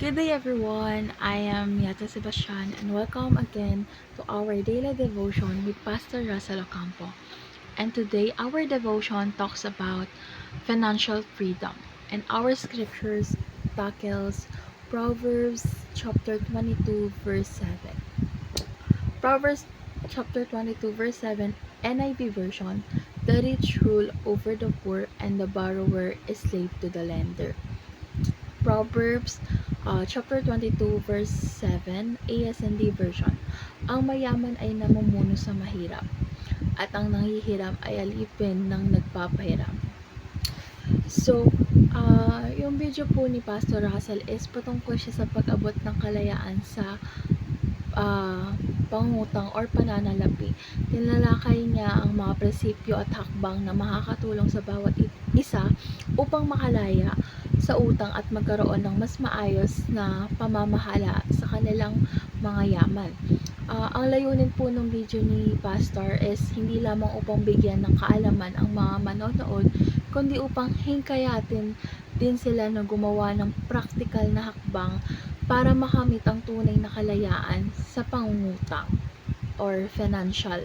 Good day everyone, I am Yata Sebastian and welcome again to our daily devotion with Pastor Russell Ocampo. And today our devotion talks about financial freedom and our scriptures tackles Proverbs chapter 22 verse 7. Proverbs chapter 22 verse 7 NIV version, the rich rule over the poor and the borrower is slave to the lender. Proverbs chapter 22 verse 7 ASND version. Ang mayaman ay namumuno sa mahirap at ang nanghihiram ay alipin ng nagpapahiram. So, yung video po ni Pastor Russell is patungkol siya sa pag-abot ng kalayaan sa pangutang or pananalapi. Tinalakay niya ang mga prinsipyo at hakbang na makakatulong sa bawat isa upang makalaya sa utang at magkaroon ng mas maayos na pamamahala sa kanilang mga yaman. Ang layunin po ng video ni Pastor is hindi lamang upang bigyan ng kaalaman ang mga manonood, kundi upang hingkayatin din sila na gumawa ng praktikal na hakbang para makamit ang tunay na kalayaan sa pangungutang or financial.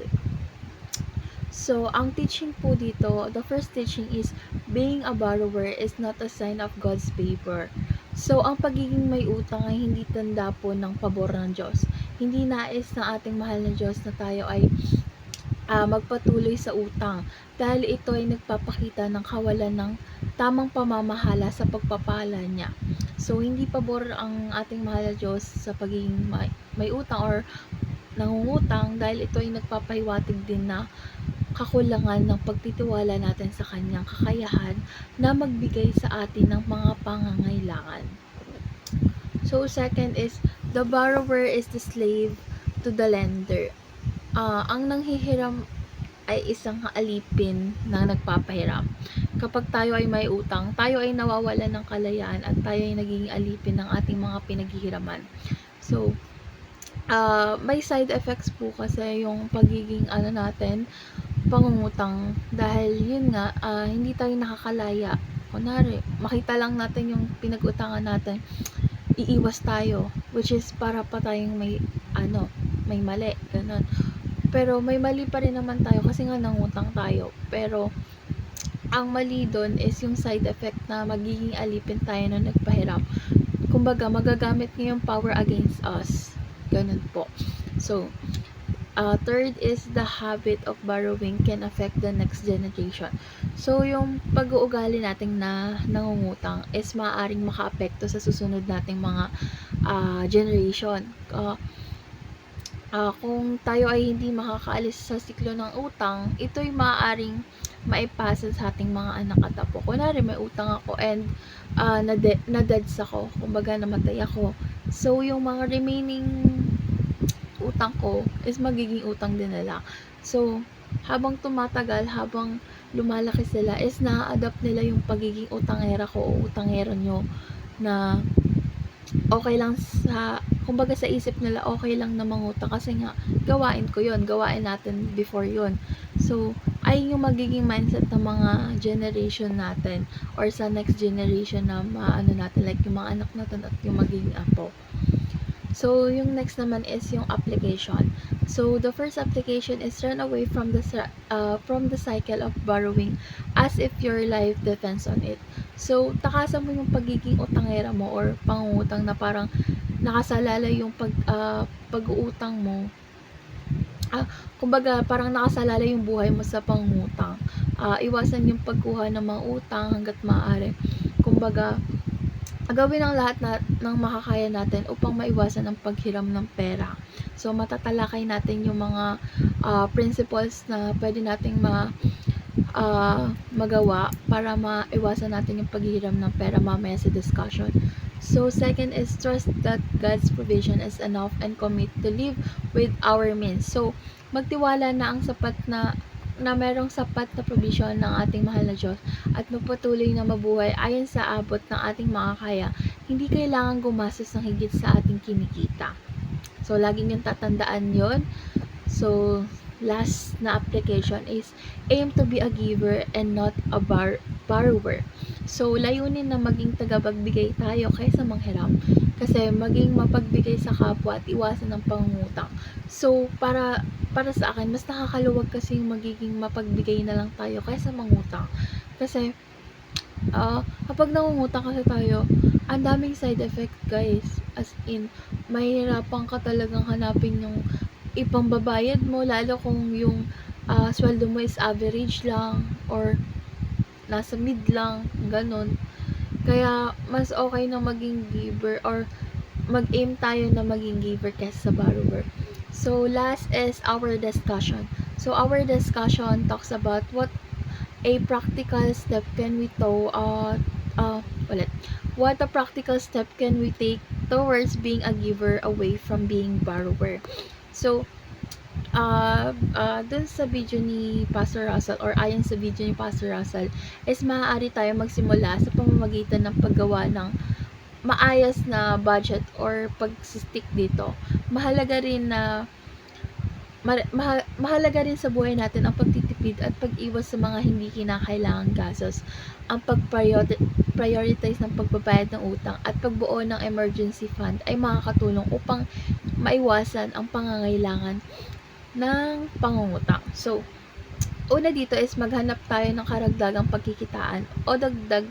So, ang teaching po dito, the first teaching is being a borrower is not a sign of God's favor. So, ang pagiging may utang ay hindi tanda po ng pabor ng Diyos. Hindi nais ng ating mahal na Diyos na tayo ay magpatuloy sa utang dahil ito ay nagpapakita ng kawalan ng tamang pamamahala sa pagpapala niya. So, hindi pabor ang ating mahal na Diyos sa pagiging may utang or nangungutang dahil ito ay nagpapahiwatig din na kakulangan ng pagtitiwala natin sa kanyang kakayahan na magbigay sa atin ng mga pangangailangan. So, second is, the borrower is the slave to the lender. Ang nanghihiram ay isang alipin ng nagpapahiram. Kapag tayo ay may utang, tayo ay nawawalan ng kalayaan at tayo ay nagiging alipin ng ating mga pinaghihiraman. So, may side effects po kasi yung pagiging natin, pangungutang dahil yun nga, hindi tayo nakakalaya. Kunwari, makita lang natin yung pinag-utangan natin, iiwas tayo, which is para pa tayong may mali, ganun. Pero may mali pa rin naman tayo kasi nga nangutang tayo. Pero ang mali doon is yung side effect na magiging alipin tayo na nagpahiram. Kumbaga, magagamit niya yung power against us. Ganun po. So, third is the habit of borrowing can affect the next generation. So, yung pag-uugali natin na nangungutang is maaaring makaapekto sa susunod nating mga generation. Kung tayo ay hindi makakaalis sa siklo ng utang, ito'y maaaring maipasa sa ating mga anak at apo. Kunwari, may utang ako and na-deads ako, kumbaga namatay ako. So, yung mga remaining utang ko is magiging utang din nila. So, habang tumatagal, habang lumalaki sila, is na-adapt nila yung pagiging utangera ko o utangero nyo na okay lang kumbaga sa isip nila okay lang na mangutang kasi nga gawain ko yon, gawain natin before yon. So, ay yung magiging mindset ng mga generation natin or sa next generation na natin, like yung mga anak natin at yung magiging apo. So, yung next naman is yung application. So, the first application is run away from the cycle of borrowing as if your life depends on it. So, takasan mo yung pagiging utangera mo or pangungutang na parang nakasalalay yung pag-uutang mo. Kumbaga, parang nakasalalay yung buhay mo sa pangungutang. Iwasan yung pagkuha ng mga utang hanggat maaari. Kumbaga, gawin ang lahat ng makakaya natin upang maiwasan ang paghiram ng pera. So, matatalakay natin yung mga principles na pwede nating magawa para maiwasan natin yung paghihiram ng pera mamaya sa discussion. So, second is trust that God's provision is enough and commit to live with our means. So, magtiwala na ang sapat na merong sapat na provision ng ating mahal na Diyos at magpatuloy na mabuhay ayon sa abot ng ating makakaya. Hindi kailangan gumastos ng higit sa ating kinikita. So, laging yung tatandaan yon. So, last na application is aim to be a giver and not a borrower. So, layunin na maging tagapagbigay tayo kaysa manghiram. Kasi maging mapagbigay sa kapwa at iwasan ng pangungutang. So, para sa akin, mas nakakaluwag kasi yung magiging mapagbigay na lang tayo kaysa mangutang. Kasi, kapag nangungutang kasi tayo, ang daming side effect guys. As in, mahihirapan ka talagang hanapin yung ipambabayad mo, lalo kung yung sweldo mo is average lang or nasa mid lang, ganun. Kaya, mas okay na maging giver or mag-aim tayo na maging giver kaysa sa borrower. So, last is our discussion. So, our discussion talks about what a practical step can we ulit. What a practical step can we take towards being a giver away from being borrower. So, dun sa video ni Pastor Russell or ayon sa video ni Pastor Russell is maaari tayo magsimula sa pamamagitan ng paggawa ng maayos na budget or pag-stick dito. Mahalaga rin sa buhay natin ang pagtitipid at pag-iwas sa mga hindi kinakailangang gastos, ang pag-prioritize ng pagbabayad ng utang at pagbuo ng emergency fund ay makakatulong upang maiwasan ang pangangailangan ng pangungutang. So, una dito is maghanap tayo ng karagdagang pagkikitaan o dagdag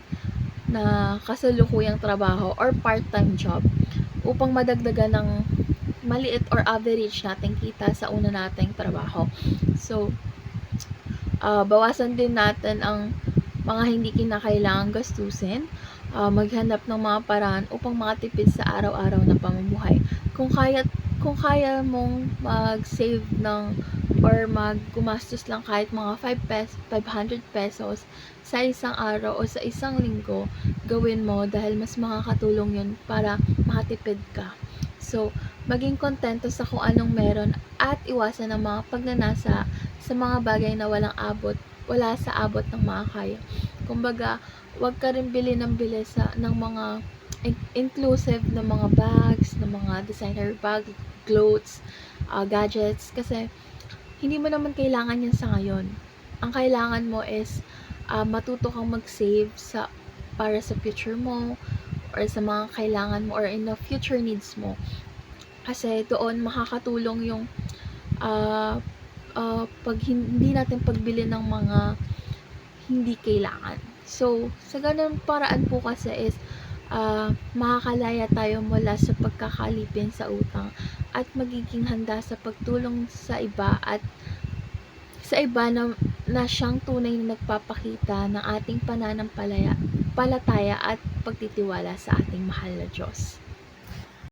na kasalukuyang trabaho or part-time job upang madagdagan ng maliit or average nating kita sa una nating trabaho. So, bawasan din natin ang mga hindi kinakailangang gastusin, maghanap ng mga paraan upang makatipid sa araw-araw na pamumuhay. Kung kaya mong mag-save ng or gumastos lang kahit mga 500 pesos sa isang araw o sa isang linggo, gawin mo dahil mas makakatulong yun para makatipid ka. So, maging kontento sa kung anong meron at iwasan ang mga pagnanasa sa mga bagay na wala sa abot ng makakaya. Kumbaga, wag ka rin bili ng ng mga inclusive na mga bags, na mga designer bag, clothes, gadgets, kasi hindi mo naman kailangan yan sa ngayon. Ang kailangan mo is matuto kang mag-save para sa future mo or sa mga kailangan mo or in the future needs mo. Kasi doon makakatulong yung pag hindi natin pagbili ng mga hindi kailangan. So, sa ganun paraan po kasi is makakalaya tayo mula sa pagkakalipin sa utang at magiging handa sa pagtulong sa iba at sa iba na siyang tunay na nagpapakita ng ating pananampalataya at pagtitiwala sa ating mahal na Diyos.